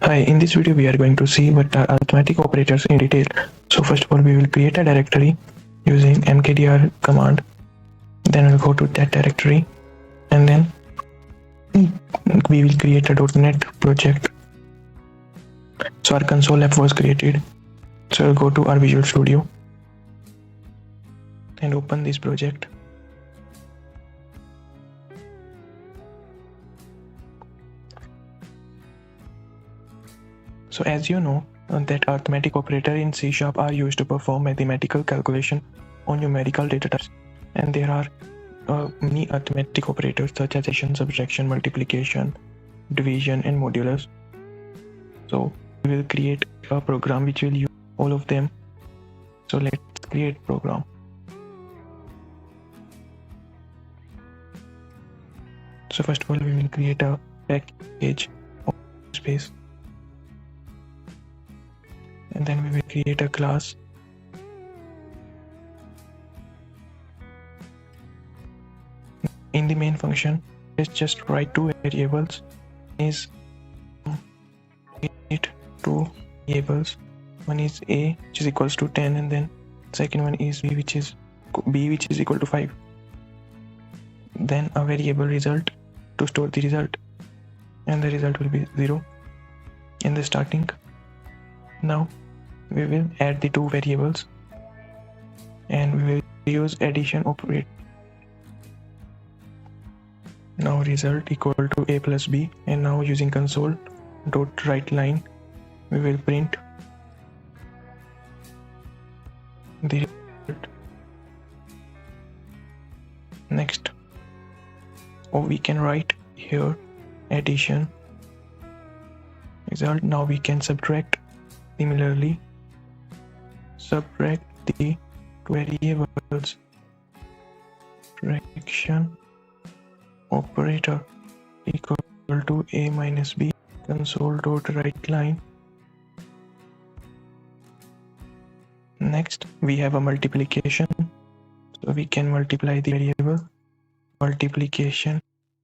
Hi, in this video we are going to see what are arithmetic operators in detail. So first of all we will create a directory using mkdir command. Then we'll go to that directory and then we will create a .NET project. So our console app was created. So we'll go to our Visual Studio and open this project. So as you know that arithmetic operator in C# are used to perform mathematical calculation on numerical data types, and there are many arithmetic operators such as addition, subtraction, multiplication, division and modulus. So we will create a program which will use all of them. So let's create program. So first of all we will create a package of space, and then we will create a class. In the main function, let's just write two variables. Is create two variables. One is a, which is equals to 10, and then second one is b, which is equal to 5. Then a variable result to store the result, and the result will be 0 in the starting. Now we will add the two variables and we will use addition operator. Now result equal to a plus b, and now using console dot write line we will print the result. Next, we can write here addition result. Now we can subtract. Similarly, subtract the two variables. Subtraction operator equal to a minus b, console dot write line. Next we have a multiplication, so we can multiply the variable. Multiplication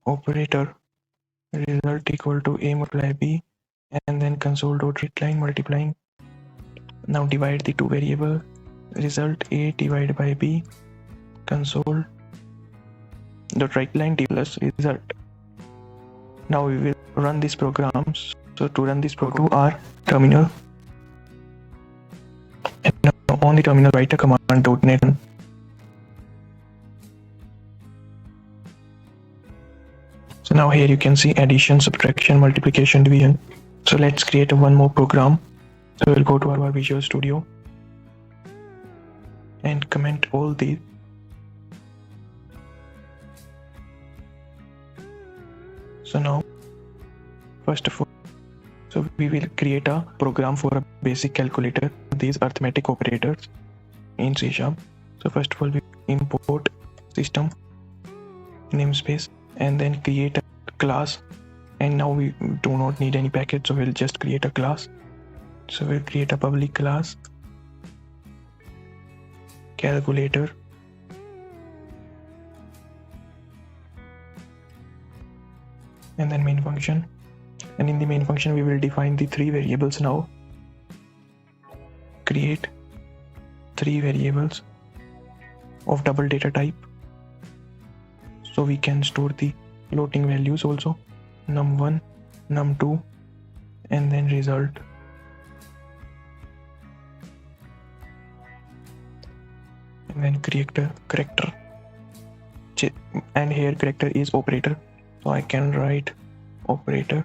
operator result equal to a multiply b, and then console dot write line multiplying. Now divide the two variable, result a divided by b, console dot write line d plus result. Now we will run this program. So to run this program, go to our terminal, and now on the terminal write a command .NET. So now here you can see addition, subtraction, multiplication, division. So let's create one more program. So we'll go to our Visual Studio and comment all these. So now first of all, so we will create a program for a basic calculator, these arithmetic operators in C#. So first of all we import system namespace and then create a class, and now we do not need any package, so we'll just create a class. So we'll create a public class calculator, and then main function, and in the main function we will define the three variables. Now create three variables of double data type, so we can store the floating values also, num1, num2, and then result. And then create a character, and here character is operator, so I can write operator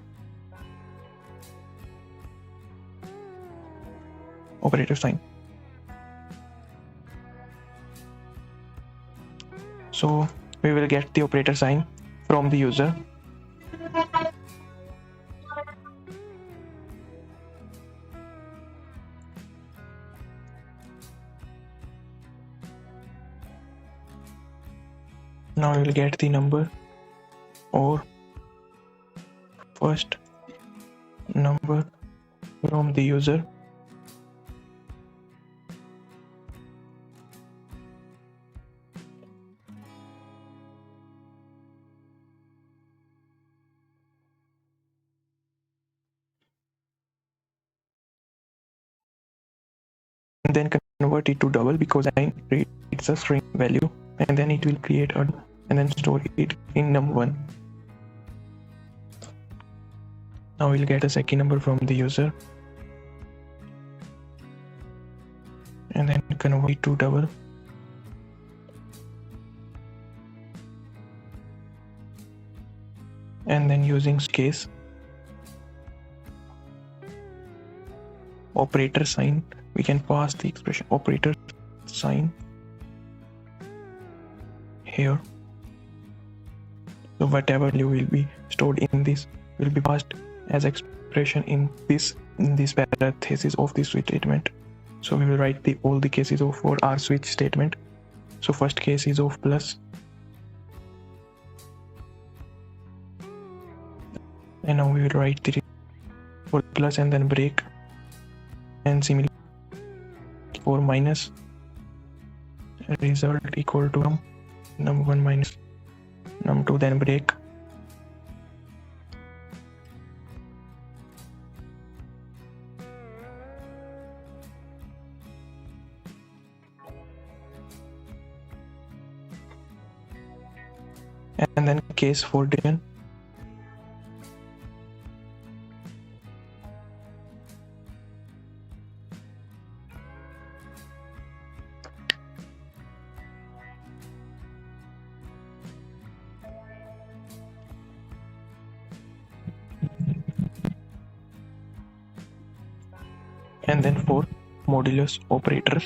sign. So we will get the operator sign from the user. Now we will get the number or first number from the user. And then convert it to double because I it's a string value, and then it will create a and then store it in num1. Now we'll get a second number from the user and then convert it to double. And then using case operator sign, we can pass the expression operator sign here. So whatever value will be stored in this will be passed as expression in this parenthesis of the switch statement. So we will write all the cases for our switch statement. So first case is of plus, and now we will write the for plus and then break, and similarly for minus, result equal to num1 minus num2, then break. And then case for division. And then for modulus operator.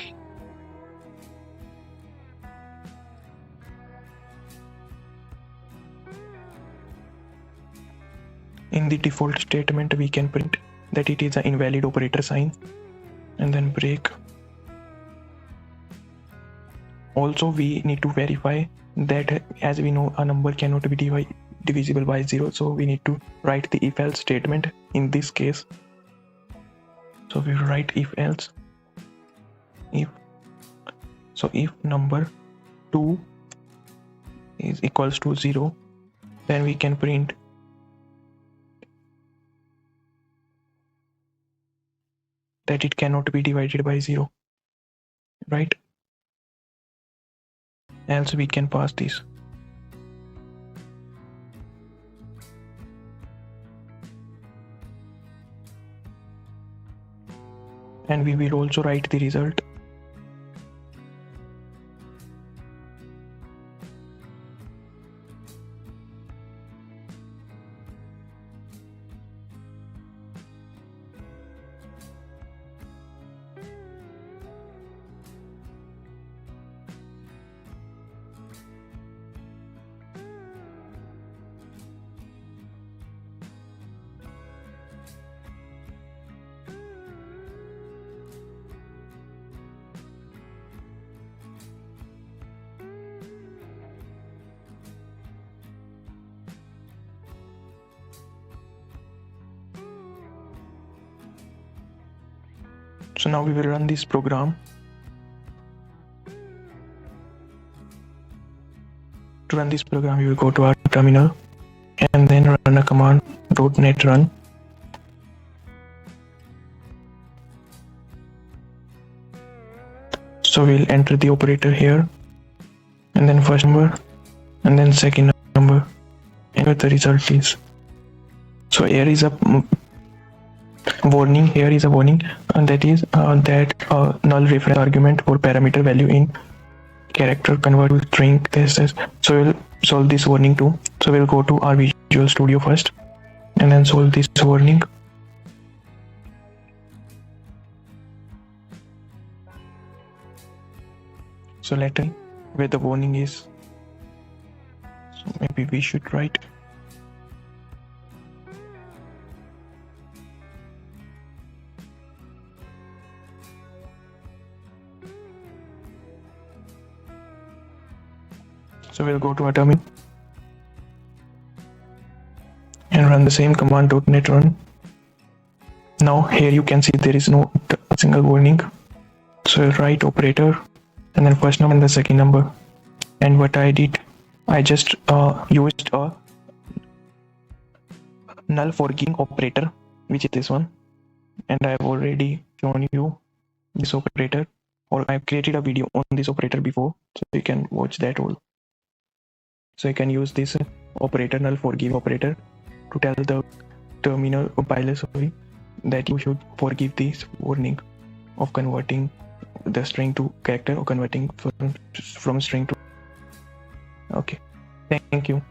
In the default statement, we can print that it is an invalid operator sign and then break. Also, we need to verify that, as we know, a number cannot be divisible by 0. So we need to write the if else statement in this case. So we will write if else if number 2 is equals to 0, then we can print that it cannot be divided by 0, right? Else we can pass this. And we will also write the result. So now we will run this program. To run this program, we will go to our terminal and then run a command .NET run. So we'll enter the operator here, and then first number, and then second number, and what the result is. So here is a warning. Here is a warning, and that is that null reference argument for parameter value in character convert to string. This is, so we'll solve this warning too. So we'll go to our Visual Studio first, and then solve this warning. So let's see where the warning is. So maybe we should write So we'll go to our terminal and run the same command .NET run. Now here you can see there is no single warning. So write operator and then first number and the second number. And what I did, I just used a null forgiving operator, which is this one, and I've already shown you this operator, or I've created a video on this operator before, so you can watch that all. So you can use this operator, null forgive operator, to tell the terminal compiler, that you should forgive this warning of converting the string to character or converting from string to. Okay, thank you.